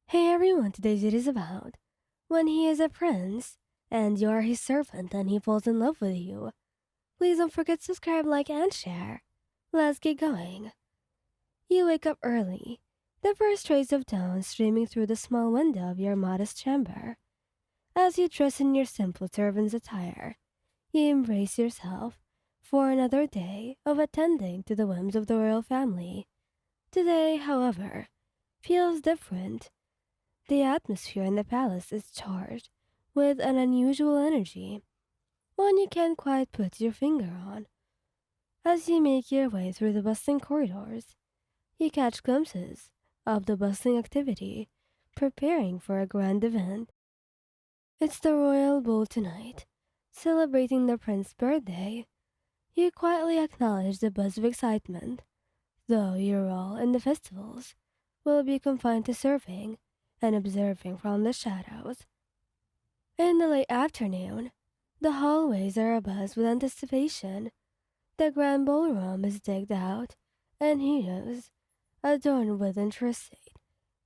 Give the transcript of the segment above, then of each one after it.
Hey everyone, today's it is about when he is a prince and you are his servant and he falls in love with you. Please don't forget to subscribe, like, and share. Let's get going. You wake up early, the first rays of dawn streaming through the small window of your modest chamber. As you dress in your simple servant's attire, you embrace yourself for another day of attending to the whims of the royal family. Today, however, feels different. The atmosphere in the palace is charged with an unusual energy, one you can't quite put your finger on. As you make your way through the bustling corridors, you catch glimpses of the bustling activity preparing for a grand event. It's the royal ball tonight, celebrating the prince's birthday. You quietly acknowledge the buzz of excitement, though your role in the festivals will be confined to serving and observing from the shadows. In the late afternoon, the hallways are abuzz with anticipation. The grand ballroom is decked out, and heroes, adorned with interesting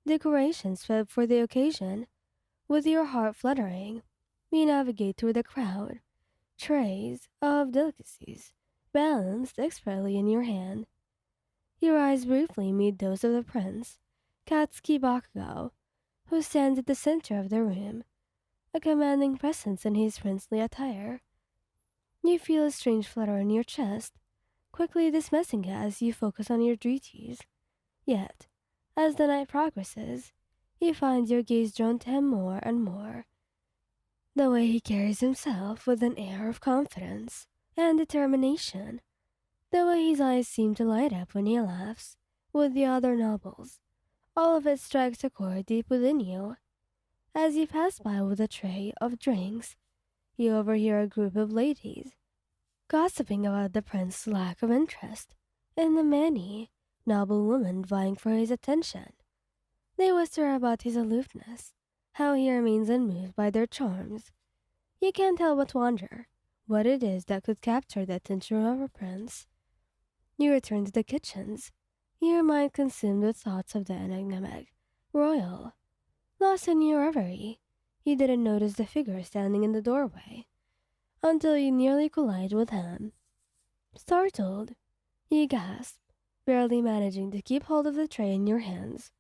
decorations swept for the occasion. With your heart fluttering, you navigate through the crowd, trays of delicacies balanced expertly in your hand. Your eyes briefly meet those of the prince, Katsuki Bakugou, who stands at the center of the room, a commanding presence in his princely attire. You feel a strange flutter in your chest, quickly dismissing it as you focus on your duties. Yet, as the night progresses, you find your gaze drawn to him more and more. The way he carries himself with an air of confidence and determination, the way his eyes seem to light up when he laughs with the other nobles, all of it strikes a chord deep within you. As you pass by with a tray of drinks, you overhear a group of ladies gossiping about the prince's lack of interest in the many noble women vying for his attention. They whisper about his aloofness, how he remains unmoved by their charms. You can't help but wonder what it is that could capture the attention of a prince. You return to the kitchens, your mind consumed with thoughts of the enigmatic royal. Lost in your reverie, you didn't notice the figure standing in the doorway until you nearly collide with him. Startled, you gasp, barely managing to keep hold of the tray in your hands.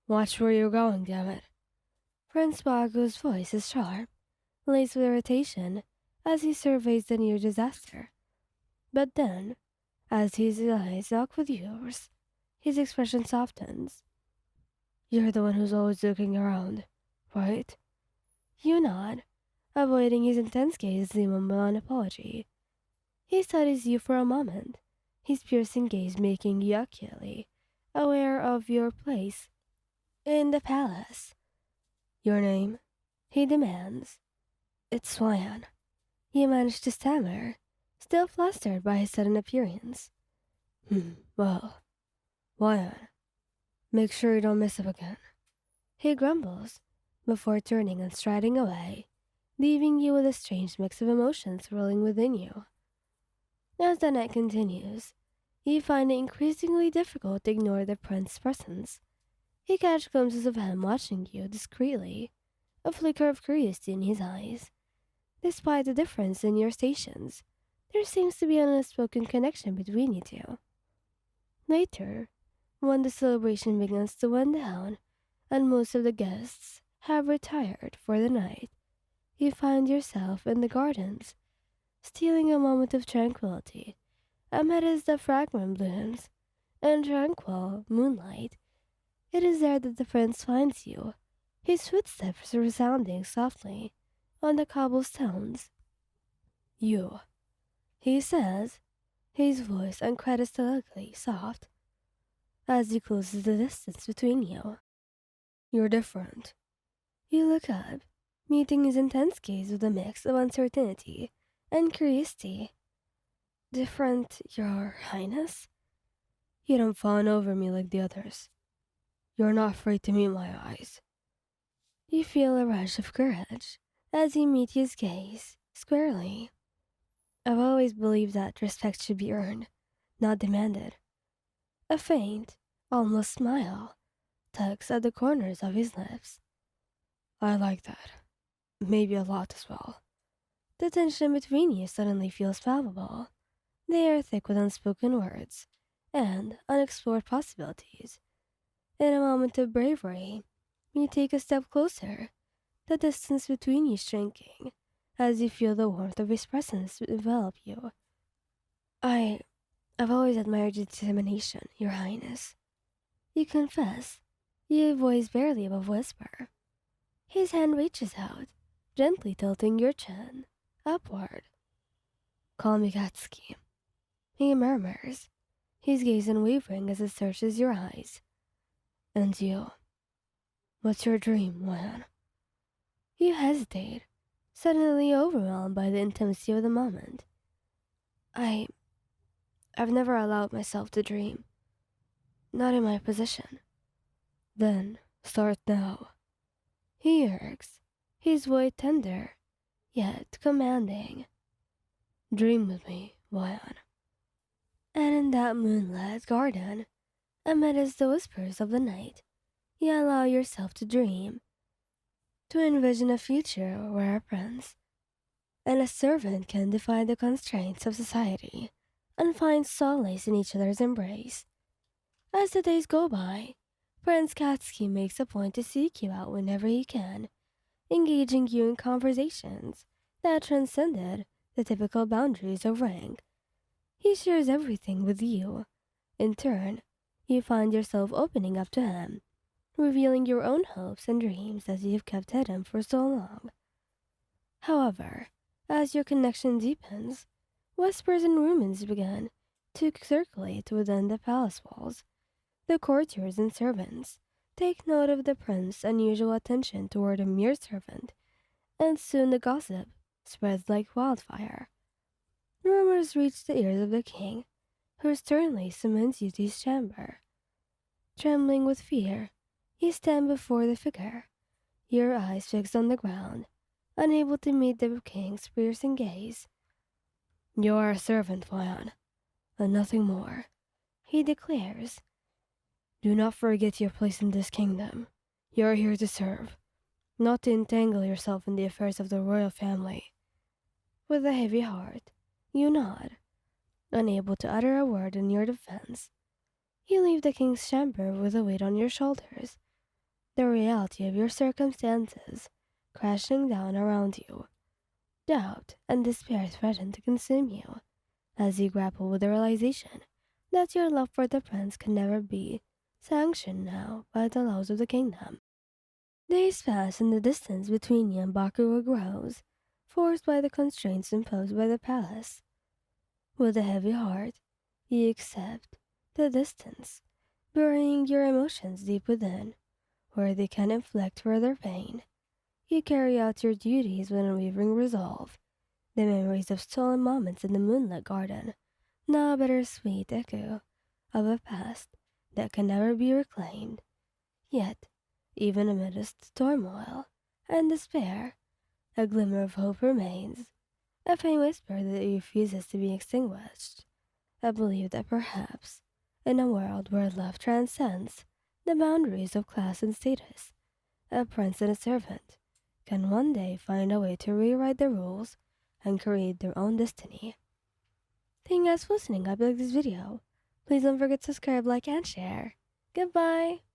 Watch where you're going, damn it. Prince Bagu's voice is sharp, laced with irritation as he surveys the near disaster. But then, as his eyes lock with yours, his expression softens. You're the one who's always looking around, right? You nod, avoiding his intense gaze as a moment of apology. He studies you for a moment, his piercing gaze making you acutely aware of your place in the palace. Your name? He demands. It's Swan. You manage to stammer, still flustered by his sudden appearance. Well, Wyan, make sure you don't mess up again. He grumbles, before turning and striding away, leaving you with a strange mix of emotions swirling within you. As the night continues, you find it increasingly difficult to ignore the prince's presence. You catch glimpses of him watching you discreetly, a flicker of curiosity in his eyes. Despite the difference in your stations, there seems to be an unspoken connection between you two. Later, when the celebration begins to wind down and most of the guests have retired for the night, you find yourself in the gardens, stealing a moment of tranquility amidst the fragrant blooms and tranquil moonlight. It is there that the prince finds you, his footsteps resounding softly on the cobblestones. You, he says, his voice uncharacteristically soft, as he closes the distance between you. You're different. You look up, meeting his intense gaze with a mix of uncertainty and curiosity. Different, Your Highness? You don't fawn over me like the others. You're not afraid to meet my eyes. You feel a rush of courage as you meet his gaze squarely. I've always believed that respect should be earned, not demanded. A faint, almost smile tugs at the corners of his lips. I like that. Maybe a lot as well. The tension between you suddenly feels palpable. They are thick with unspoken words and unexplored possibilities. In a moment of bravery, you take a step closer, the distance between you shrinking, as you feel the warmth of his presence envelop you. I've always admired your determination, Your Highness. You confess, your voice barely above whisper. His hand reaches out, gently tilting your chin upward. Call me Katsuki. He murmurs, his gaze unwavering as it searches your eyes. And you? What's your dream, Wan? You hesitate, suddenly overwhelmed by the intimacy of the moment. I've never allowed myself to dream. Not in my position. Then, start now. He urges, his voice tender, yet commanding. Dream with me, Wayan. And in that moonlit garden, amidst the whispers of the night, you allow yourself to dream, to envision a future where a prince and a servant can defy the constraints of society and find solace in each other's embrace. As the days go by, Prince Katsuki makes a point to seek you out whenever he can, engaging you in conversations that transcended the typical boundaries of rank. He shares everything with you. In turn, you find yourself opening up to him, revealing your own hopes and dreams as you have kept hidden for so long. However, as your connection deepens, whispers and rumors begin to circulate within the palace walls. The courtiers and servants take note of the prince's unusual attention toward a mere servant, and soon the gossip spreads like wildfire. Rumors reach the ears of the king, who sternly summons you to his chamber. Trembling with fear, you stand before the figure, your eyes fixed on the ground, unable to meet the king's piercing gaze. You are a servant, Wayan, and nothing more, he declares. Do not forget your place in this kingdom. You are here to serve, not to entangle yourself in the affairs of the royal family. With a heavy heart, you nod, unable to utter a word in your defense. You leave the king's chamber with a weight on your shoulders, the reality of your circumstances crashing down around you. Doubt and despair threaten to consume you as you grapple with the realization that your love for the prince can never be sanctioned now by the laws of the kingdom. Days pass and the distance between you and Bakugou grows, forced by the constraints imposed by the palace. With a heavy heart, you accept the distance, burying your emotions deep within, where they can inflict further pain. You carry out your duties with unwavering resolve. The memories of stolen moments in the moonlit garden, now a bittersweet echo of a past that can never be reclaimed. Yet, even amidst turmoil and despair, a glimmer of hope remains, a faint whisper that refuses to be extinguished, a belief that perhaps, in a world where love transcends the boundaries of class and status, a prince and a servant can one day find a way to rewrite the rules and create their own destiny. Thank you guys for listening. I hope you like this video. Please don't forget to subscribe, like, and share. Goodbye!